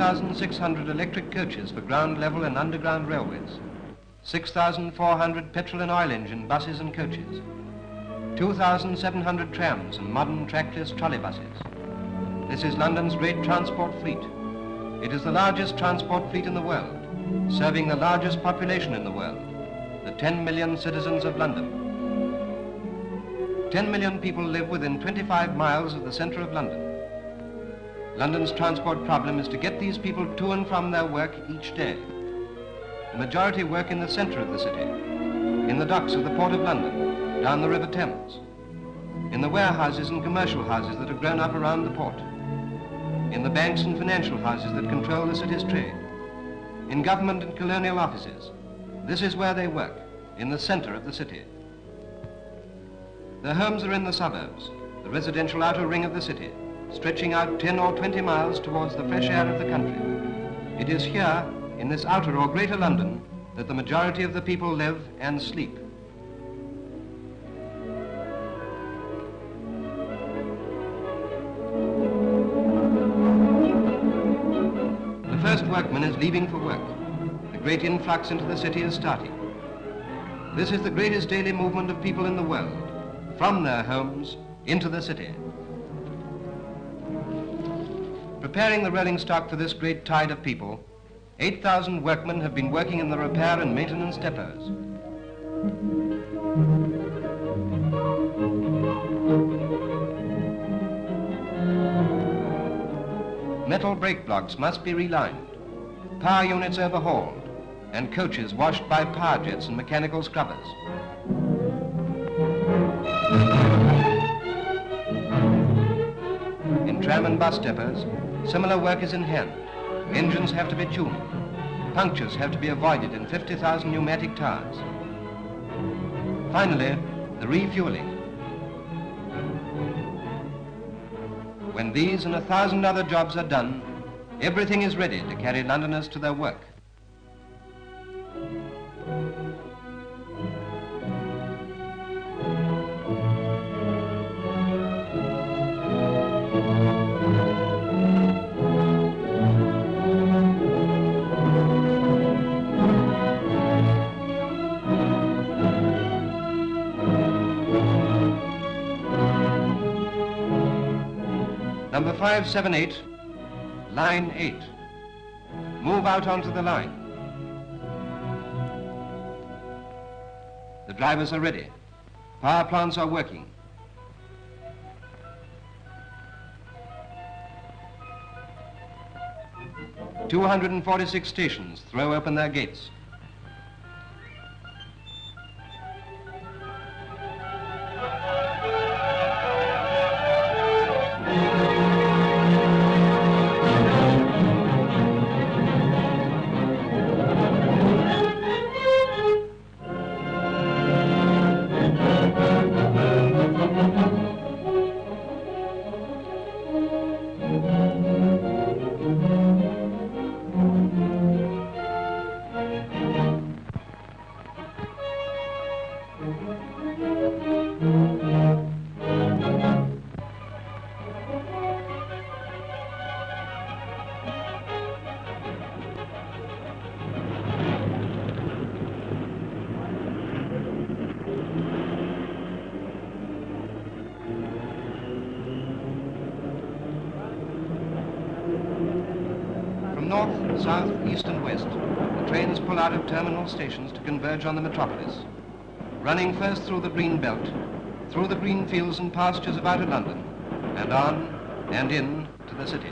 3,600 electric coaches for ground level and underground railways, 6,400 petrol and oil engine buses and coaches, 2,700 trams and modern trackless trolley buses. This is London's great transport fleet. It is the largest transport fleet in the world, serving the largest population in the world, the 10 million citizens of London. 10 million people live within 25 miles of the centre of London. London's transport problem is to get these people to and from their work each day. The majority work in the centre of the city, in the docks of the Port of London, down the River Thames, in the warehouses and commercial houses that have grown up around the port, in the banks and financial houses that control the city's trade, in government and colonial offices. This is where they work, in the centre of the city. Their homes are in the suburbs, the residential outer ring of the city, stretching out 10 or 20 miles towards the fresh air of the country. It is here, in this outer or greater London, that the majority of the people live and sleep. The first workman is leaving for work. The great influx into the city is starting. This is the greatest daily movement of people in the world, from their homes into the city. Preparing the rolling stock for this great tide of people, 8,000 workmen have been working in the repair and maintenance depots. Metal brake blocks must be relined, power units overhauled, and coaches washed by power jets and mechanical scrubbers. In tram and bus depots, similar work is in hand. Engines have to be tuned. Punctures have to be avoided in 50,000 pneumatic tires. Finally, the refueling. When these and 1,000 other jobs are done, everything is ready to carry Londoners to their work. Number 578, line 8. Move out onto the line. The drivers are ready. Power plants are working. – 246 stations throw open their gates. North, south, east and west, the trains pull out of terminal stations to converge on the metropolis, running first through the green belt, through the green fields and pastures of outer London, and on and in to the city.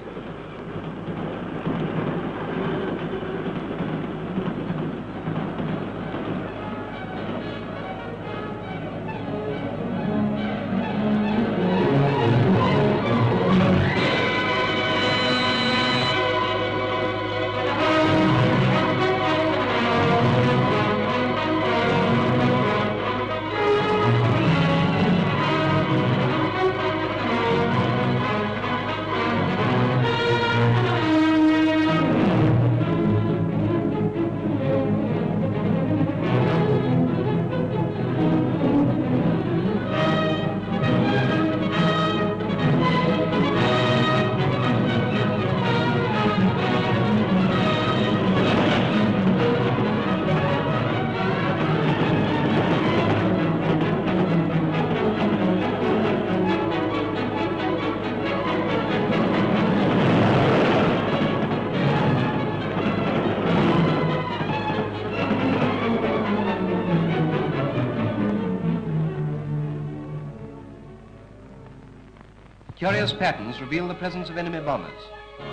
Curious patterns reveal the presence of enemy bombers,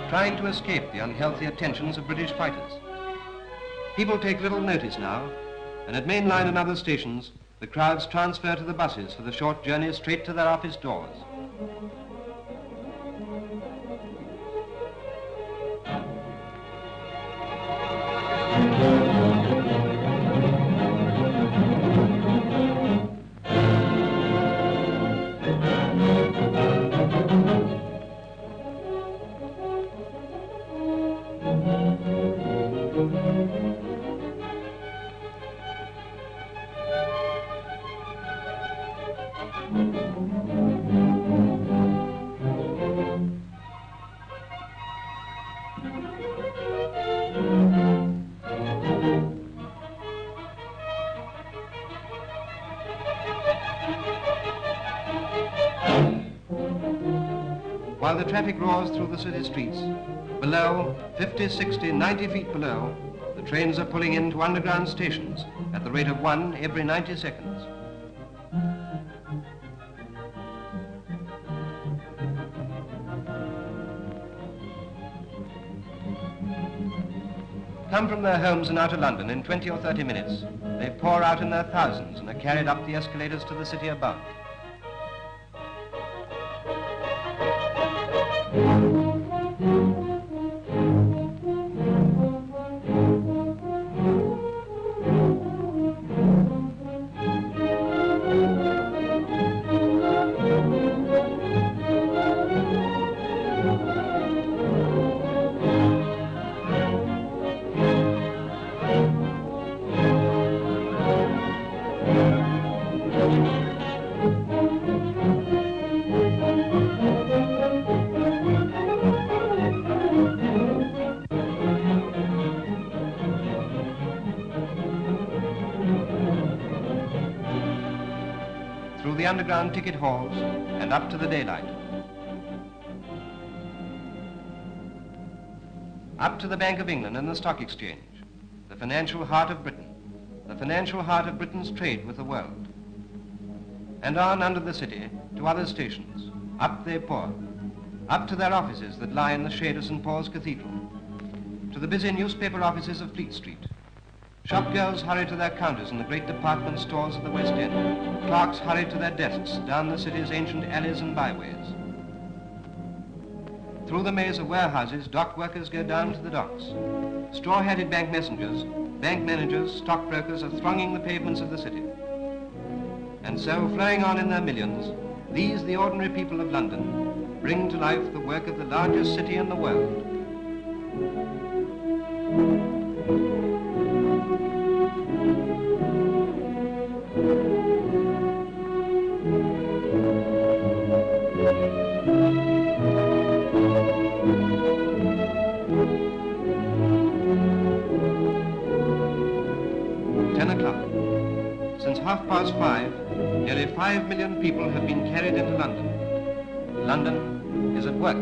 trying to escape the unhealthy attentions of British fighters. People take little notice now, and at main line and other stations, the crowds transfer to the buses for the short journey straight to their office doors. While the traffic roars through the city streets, below, 50, 60, 90 feet below, the trains are pulling into underground stations at the rate of one every 90 seconds. Come from their homes and out of London in 20 or 30 minutes, they pour out in their thousands and are carried up the escalators to the city above. Through the underground ticket halls and up to the daylight. Up to the Bank of England and the Stock Exchange, the financial heart of Britain, the financial heart of Britain's trade with the world. And on under the city to other stations. Up they pour, up to their offices that lie in the shade of St. Paul's Cathedral, to the busy newspaper offices of Fleet Street. Shop girls hurry to their counters in the great department stores of the West End. Clerks hurry to their desks down the city's ancient alleys and byways. Through the maze of warehouses, dock workers go down to the docks. Straw-hatted bank messengers, bank managers, stockbrokers are thronging the pavements of the city. And so, flowing on in their millions, these, the ordinary people of London, bring to life the work of the largest city in the world. 10 o'clock. Since 5:30, nearly 5 million people have been carried into London. London is at work.